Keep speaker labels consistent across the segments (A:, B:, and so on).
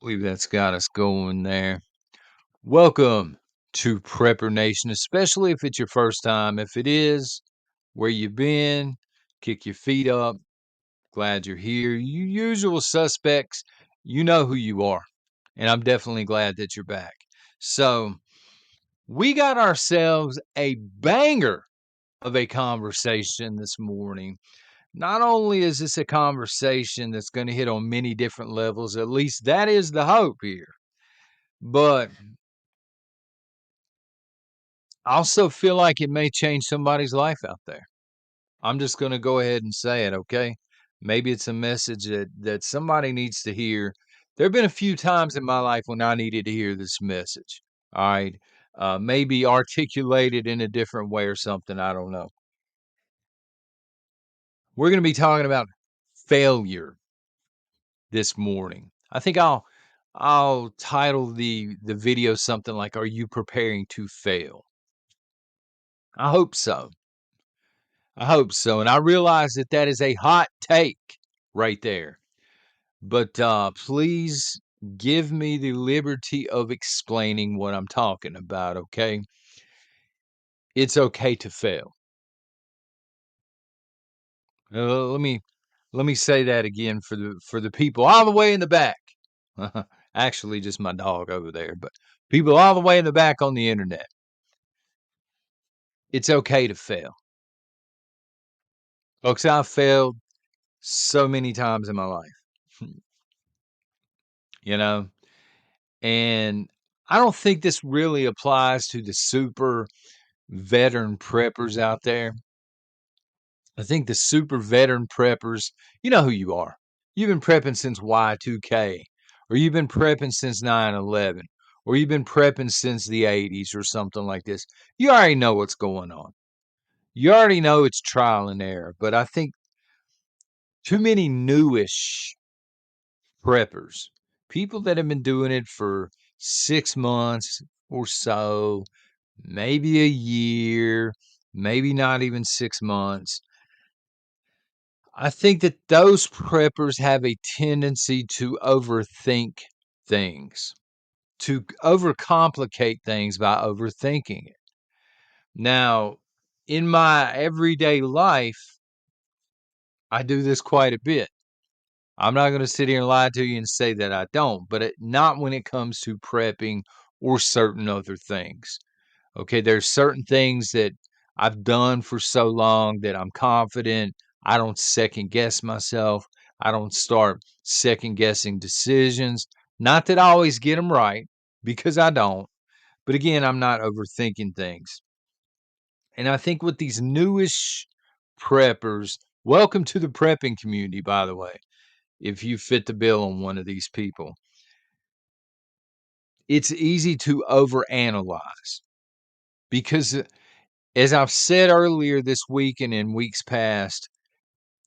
A: Believe that's got us going there. Welcome to Prepper Nation, especially if it's your first time. If it is, where you been, kick your feet up. Glad you're here. You usual suspects, you know who you are. And I'm definitely glad that you're back. So, we got ourselves a banger of a conversation this morning. Not only is this a conversation that's going to hit on many different levels, at least that is the hope here, but I also feel like it may change somebody's life out there. I'm just going to go ahead and say it, okay? Maybe it's a message that somebody needs to hear. There have been a few times in my life when I needed to hear this message. All right. Maybe articulated in a different way or something. I don't know. We're going to be talking about failure this morning. I think I'll title the video something like, "Are you preparing to fail?" I hope so. I hope so, and I realize that that is a hot take right there. But please give me the liberty of explaining what I'm talking about, okay? It's okay to fail. Let me say that again for the people all the way in the back. Actually, just my dog over there, but people all the way in the back on the internet. It's okay to fail. Folks, I've failed so many times in my life. You know, and I don't think this really applies to the super veteran preppers out there. I think the super veteran preppers, you know who you are. You've been prepping since Y2K, or you've been prepping since 9/11, or you've been prepping since the 80s or something like this. You already know what's going on. You already know it's trial and error. But I think too many newish preppers, people that have been doing it for 6 months or so, maybe a year, maybe not even 6 months. I think that those preppers have a tendency to overthink things, to overcomplicate things by overthinking it. Now, in my everyday life, I do this quite a bit. I'm not going to sit here and lie to you and say that I don't, but not when it comes to prepping or certain other things. Okay, there's certain things that I've done for so long that I'm confident. I don't second guess myself. I don't start second guessing decisions. Not that I always get them right, because I don't. But again, I'm not overthinking things. And I think with these newish preppers, welcome to the prepping community, by the way, if you fit the bill on one of these people. It's easy to overanalyze because, as I've said earlier this week and in weeks past,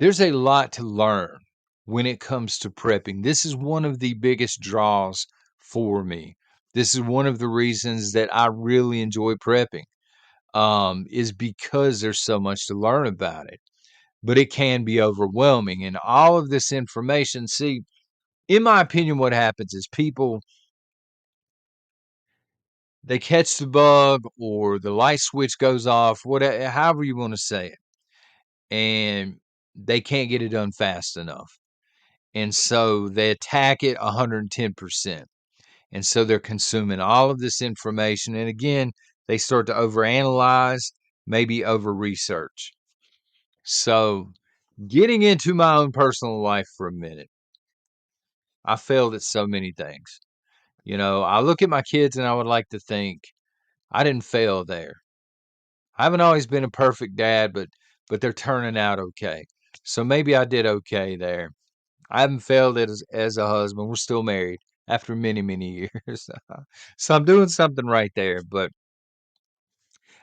A: there's a lot to learn when it comes to prepping. This is one of the biggest draws for me. This is one of the reasons that I really enjoy prepping, is because there's so much to learn about it. But it can be overwhelming. And all of this information, see, in my opinion, what happens is people, they catch the bug or the light switch goes off, whatever, however you want to say it, and they can't get it done fast enough. And so they attack it 110%. And so they're consuming all of this information. And again, they start to overanalyze, maybe over research. So, getting into my own personal life for a minute, I failed at so many things. I look at my kids and I would like to think I didn't fail there. I haven't always been a perfect dad, but they're turning out okay. So maybe I did okay there. I haven't failed as a husband. We're still married after many, many years. So I'm doing something right there. But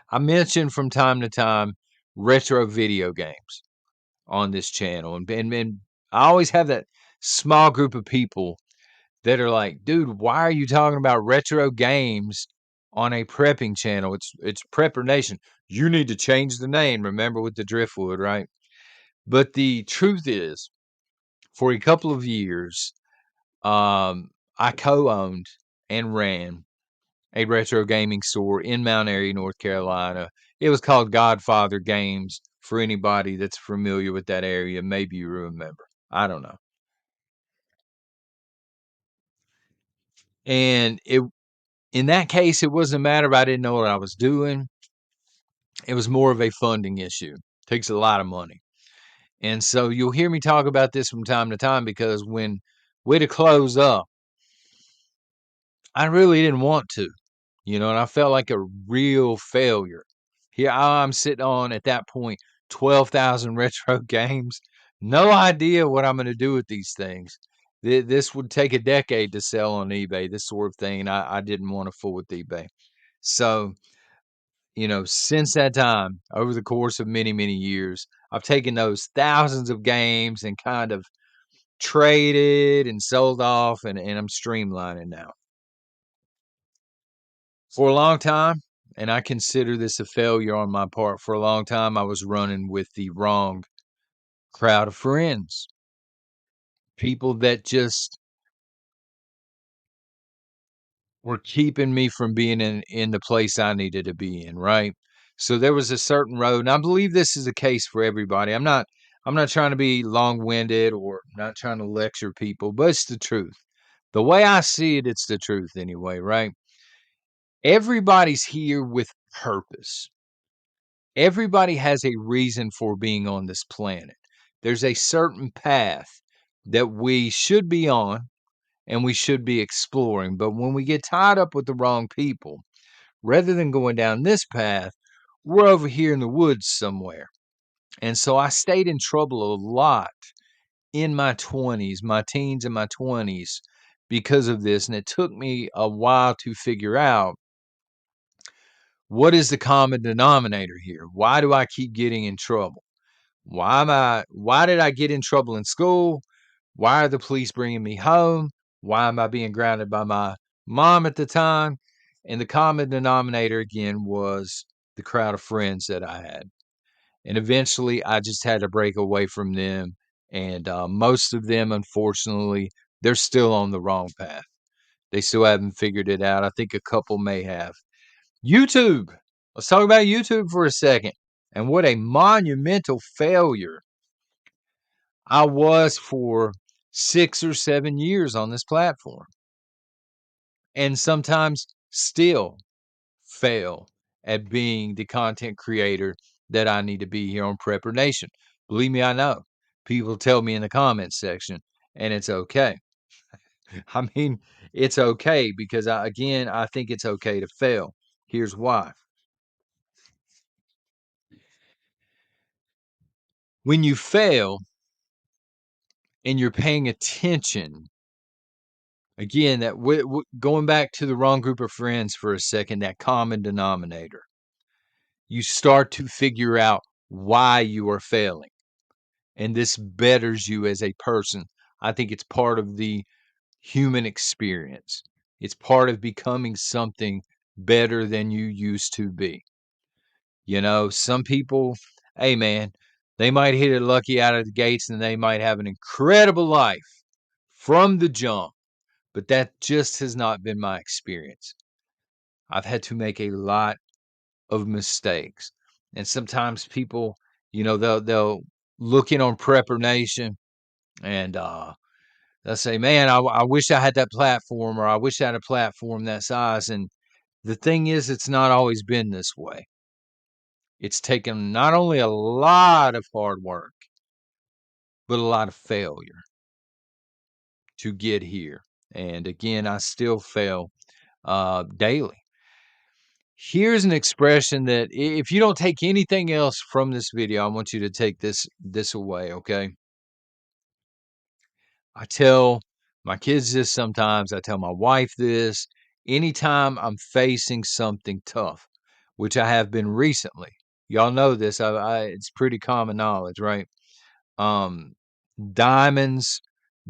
A: I mention from time to time retro video games on this channel. And I always have that small group of people that are like, dude, why are you talking about retro games on a prepping channel? It's Prepper Nation. You need to change the name. Remember with the driftwood, right? But the truth is, for a couple of years, I co-owned and ran a retro gaming store in Mount Airy, North Carolina. It was called Godfather Games. For anybody that's familiar with that area, maybe you remember. I don't know. And it in that case, it wasn't a matter of I didn't know what I was doing. It was more of a funding issue. Takes a lot of money. And so you'll hear me talk about this from time to time because when we to close up, I really didn't want to, and I felt like a real failure. Here I'm sitting on at that point 12,000 retro games. No idea what I'm going to do with these things. This would take a decade to sell on eBay, this sort of thing. And I didn't want to fool with eBay. So, since that time, over the course of many, many years, I've taken those thousands of games and kind of traded and sold off, and I'm streamlining now. For a long time, and I consider this a failure on my part, for a long time, I was running with the wrong crowd of friends. People that just were keeping me from being in the place I needed to be in, right? So there was a certain road, and I believe this is the case for everybody. I'm not trying to be long-winded or not trying to lecture people, but it's the truth. The way I see it, it's the truth anyway, right? Everybody's here with purpose. Everybody has a reason for being on this planet. There's a certain path that we should be on and we should be exploring. But when we get tied up with the wrong people, rather than going down this path, we're over here in the woods somewhere. And so I stayed in trouble a lot in my 20s, my teens and my 20s because of this. And it took me a while to figure out what is the common denominator here? Why do I keep getting in trouble? Why did I get in trouble in school? Why are the police bringing me home? Why am I being grounded by my mom at the time? And the common denominator again was the crowd of friends that I had. And eventually I just had to break away from them. And most of them, unfortunately, they're still on the wrong path. They still haven't figured it out. I think a couple may have. YouTube. Let's talk about YouTube for a second. And what a monumental failure I was for 6 or 7 years on this platform, and sometimes still fail at being the content creator that I need to be here on Prepper Nation. Believe me, I know. People tell me in the comments section, and it's okay. I mean, it's okay because I think it's okay to fail. Here's why. When you fail and you're paying attention, again, going back to the wrong group of friends for a second, that common denominator, you start to figure out why you are failing. And this betters you as a person. I think it's part of the human experience. It's part of becoming something better than you used to be. Some people, hey man, they might hit it lucky out of the gates and they might have an incredible life from the jump, but that just has not been my experience. I've had to make a lot of mistakes. And sometimes people, they'll look in on Prepper Nation and they'll say, "Man, I wish I had that platform, or I wish I had a platform that size." And the thing is, it's not always been this way. It's taken not only a lot of hard work, but a lot of failure to get here. And again, I still fail daily. Here's an expression that if you don't take anything else from this video, I want you to take this away, okay? I tell my kids this sometimes, I tell my wife this, anytime I'm facing something tough, which I have been recently. Y'all know this, it's pretty common knowledge, right? Um, Diamonds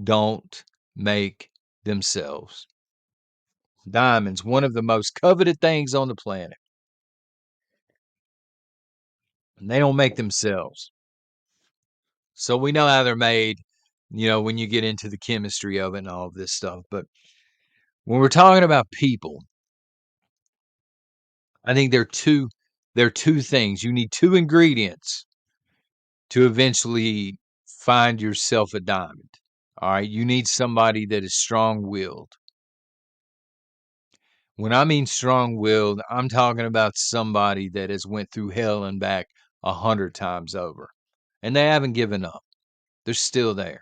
A: don't make themselves. Diamonds, one of the most coveted things on the planet, and they don't make themselves. So we know how they're made, when you get into the chemistry of it and all of this stuff. But When we're talking about people, I think there are two things. You need two ingredients to eventually find yourself a diamond. All right. You need somebody that is strong willed. When I mean strong willed, I'm talking about somebody that has went through hell and back 100 times over. And they haven't given up. They're still there.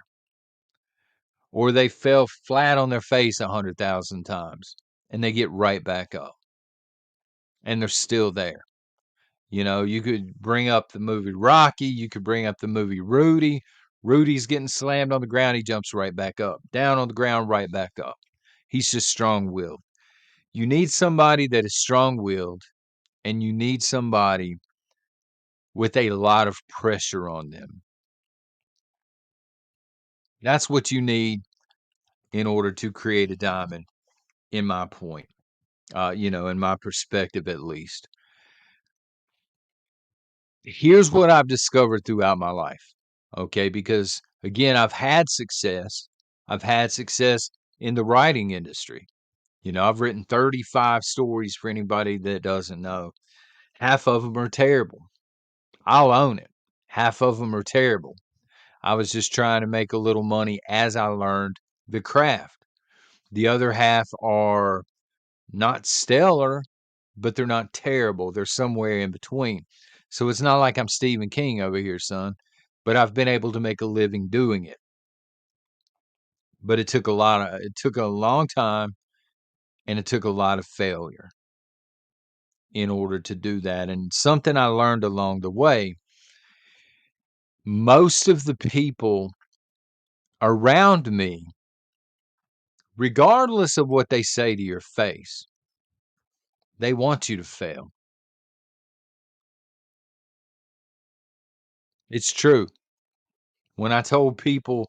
A: Or they fell flat on their face 100,000 times and they get right back up and they're still there. You know, you could bring up the movie Rocky, you could bring up the movie Rudy. Rudy's getting slammed on the ground, he jumps right back up. Down on the ground, right back up. He's just strong-willed. You need somebody that is strong-willed, and you need somebody with a lot of pressure on them. That's what you need in order to create a diamond, in my point, in my perspective at least. Here's what I've discovered throughout my life, okay? Because again, I've had success. I've had success in the writing industry. I've written 35 stories for anybody that doesn't know. Half of them are terrible. I'll own it. Half of them are terrible. I was just trying to make a little money as I learned the craft. The other half are not stellar, but they're not terrible. They're somewhere in between. So it's not like I'm Stephen King over here, son, but I've been able to make a living doing it. But it took a long time and it took a lot of failure in order to do that. And something I learned along the way, most of the people around me, regardless of what they say to your face, they want you to fail. It's true. When I told people,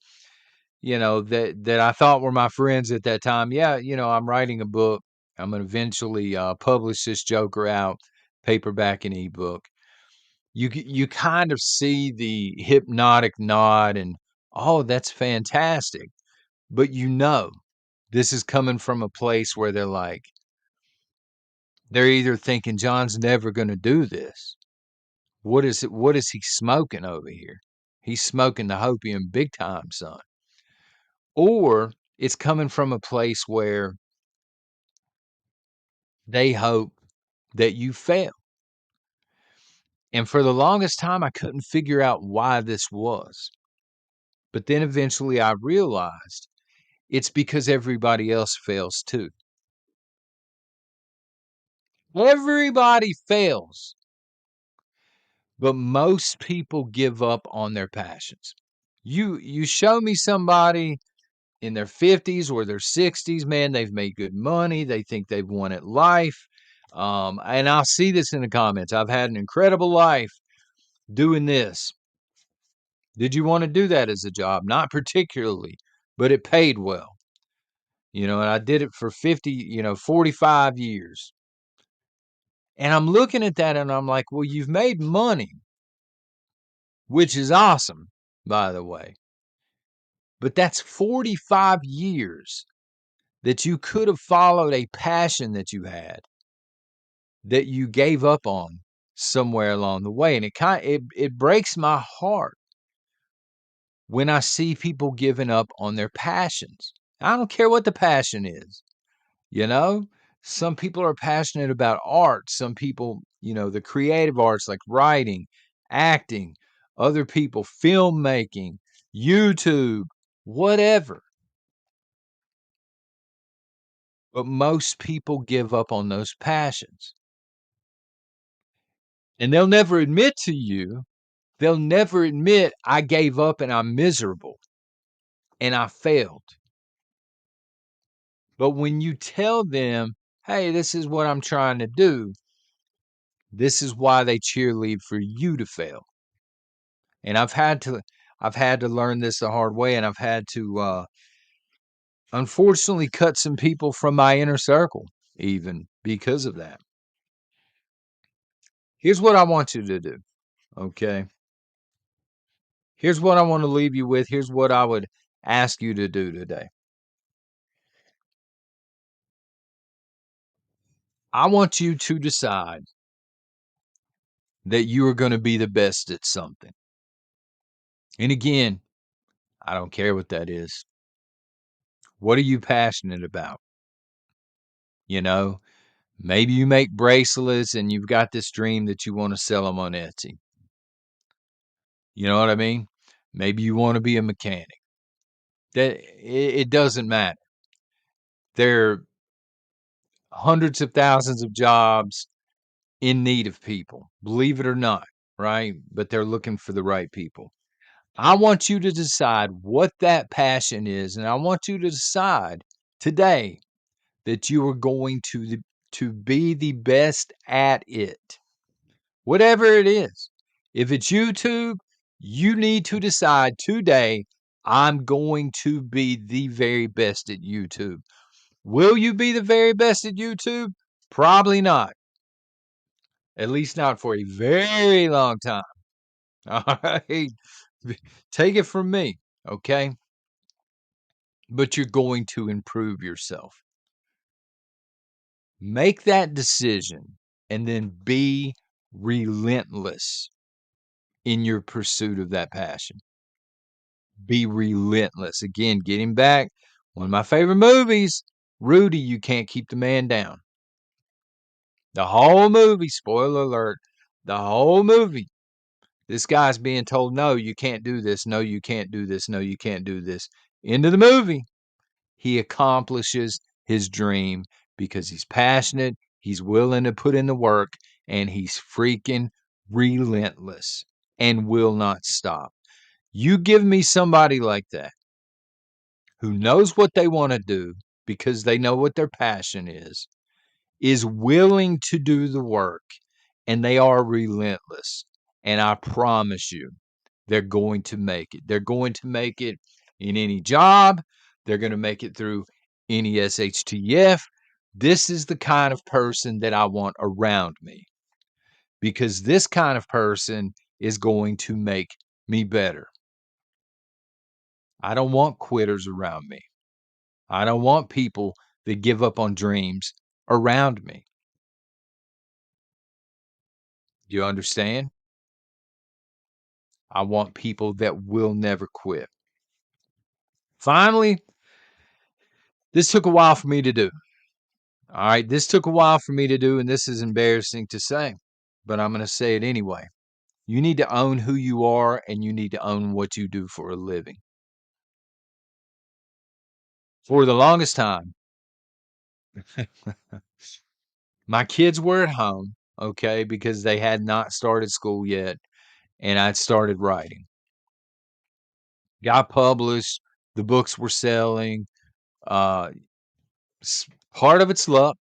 A: that I thought were my friends at that time, yeah, I'm writing a book. I'm gonna eventually publish this joker out, paperback and ebook. You kind of see the hypnotic nod and, oh, that's fantastic. But this is coming from a place where they're either thinking John's never gonna do this. What is he smoking over here? He's smoking the hopium big time, son. Or it's coming from a place where they hope that you fail. And for the longest time, I couldn't figure out why this was. But then eventually I realized it's because everybody else fails too. Everybody fails, but most people give up on their passions. You show me somebody in their 50s or their 60s, man, they've made good money. They think they've won at life. And I'll see this in the comments. I've had an incredible life doing this. Did you want to do that as a job? Not particularly, but it paid well. And I did it for 45 years. And I'm looking at that and I'm like, well, you've made money, which is awesome, by the way. But that's 45 years that you could have followed a passion that you had that you gave up on somewhere along the way. And it breaks my heart when I see people giving up on their passions. I don't care what the passion is, you know? Some people are passionate about art. Some people, the creative arts like writing, acting, other people, filmmaking, YouTube, whatever. But most people give up on those passions. And they'll never admit, I gave up and I'm miserable and I failed. But when you tell them, hey, this is what I'm trying to do, this is why they cheerlead for you to fail. And I've had to learn this the hard way, and I've had to unfortunately cut some people from my inner circle even because of that. Here's what I want you to do, okay? Here's what I want to leave you with. Here's what I would ask you to do today. I want you to decide that you are gonna be the best at something. And again, I don't care what that is. What are you passionate about? You know, maybe you make bracelets and you've got this dream that you wanna sell them on Etsy. You know what I mean? Maybe you wanna be a mechanic. That it doesn't matter. There are hundreds of thousands of jobs in need of people, believe it or not, right? But they're looking for the right people. I want you to decide what that passion is, and I want you to decide today that you are going to be the best at it. Whatever it is. If it's YouTube, you need to decide today, I'm going to be the very best at YouTube. Will you be the very best at YouTube? Probably not. At least not for a very long time. All right. Take it from me. Okay. But you're going to improve yourself. Make that decision and then be relentless in your pursuit of that passion. Be relentless. Again, getting back, one of my favorite movies, Rudy, You Can't Keep the Man Down. The whole movie, spoiler alert, the whole movie, this guy's being told, no, you can't do this. No, you can't do this. No, you can't do this. End of the movie, he accomplishes his dream because he's passionate, he's willing to put in the work, and he's freaking relentless and will not stop. You give me somebody like that who knows what they want to do because they know what their passion is willing to do the work, and they are relentless. And I promise you, they're going to make it. They're going to make it in any job. They're going to make it through any SHTF. This is the kind of person that I want around me because this kind of person is going to make me better. I don't want quitters around me. I don't want people that give up on dreams around me. Do you understand? I want people that will never quit. Finally, this took a while for me to do. All right, this took a while for me to do, and this is embarrassing to say, but I'm going to say it anyway. You need to own who you are, and you need to own what you do for a living. For the longest time, my kids were at home, okay, because they had not started school yet, and I'd started writing. Got published, the books were selling. Uh, Part of it's luck.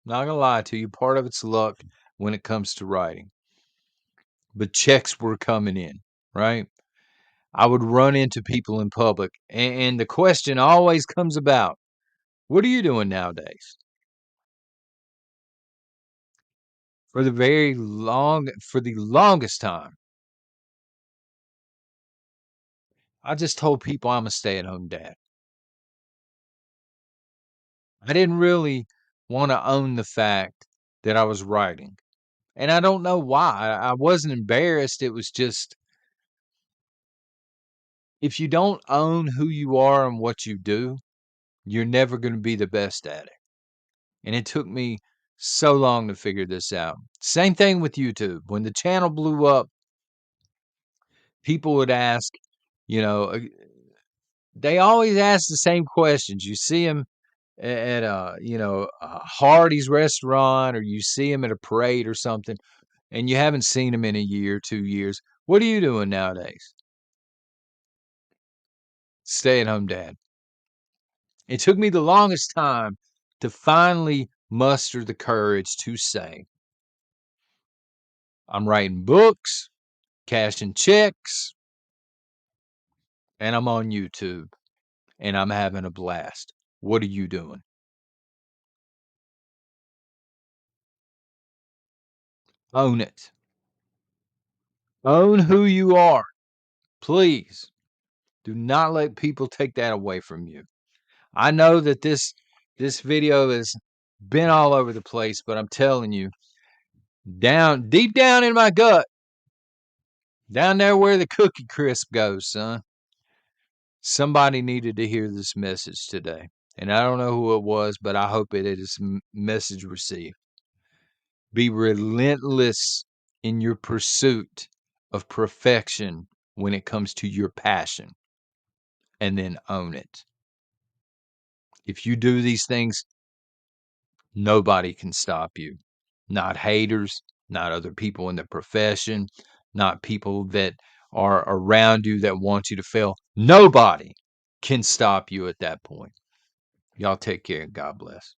A: Not gonna lie to you, part of it's luck when it comes to writing. But checks were coming in, right? I would run into people in public, and the question always comes about, "What are you doing nowadays?" For the longest time, I just told people I'm a stay-at-home dad. I didn't really wanna own the fact that I was writing, and I don't know why. I wasn't embarrassed, it was just if you don't own who you are and what you do, you're never gonna be the best at it. And it took me so long to figure this out. Same thing with YouTube. When the channel blew up, people would ask, you know, they always ask the same questions. You see them at a Hardee's restaurant, or you see them at a parade or something, and you haven't seen them in a year, 2 years. What are you doing nowadays? Stay at home dad. It took me the longest time to finally muster the courage to say, I'm writing books, cashing checks, and I'm on YouTube, and I'm having a blast. What are you doing? Own it. Own who you are. Please do not let people take that away from you. I know that this video is been all over the place, but I'm telling you, down deep down in my gut, down there where the cookie crisp goes, son, somebody needed to hear this message today. And I don't know who it was, but I hope it is message received. Be relentless in your pursuit of perfection when it comes to your passion, and then own it. If you do these things, nobody can stop you. Not haters, not other people in the profession, not people that are around you that want you to fail. Nobody can stop you at that point. Y'all take care and God bless.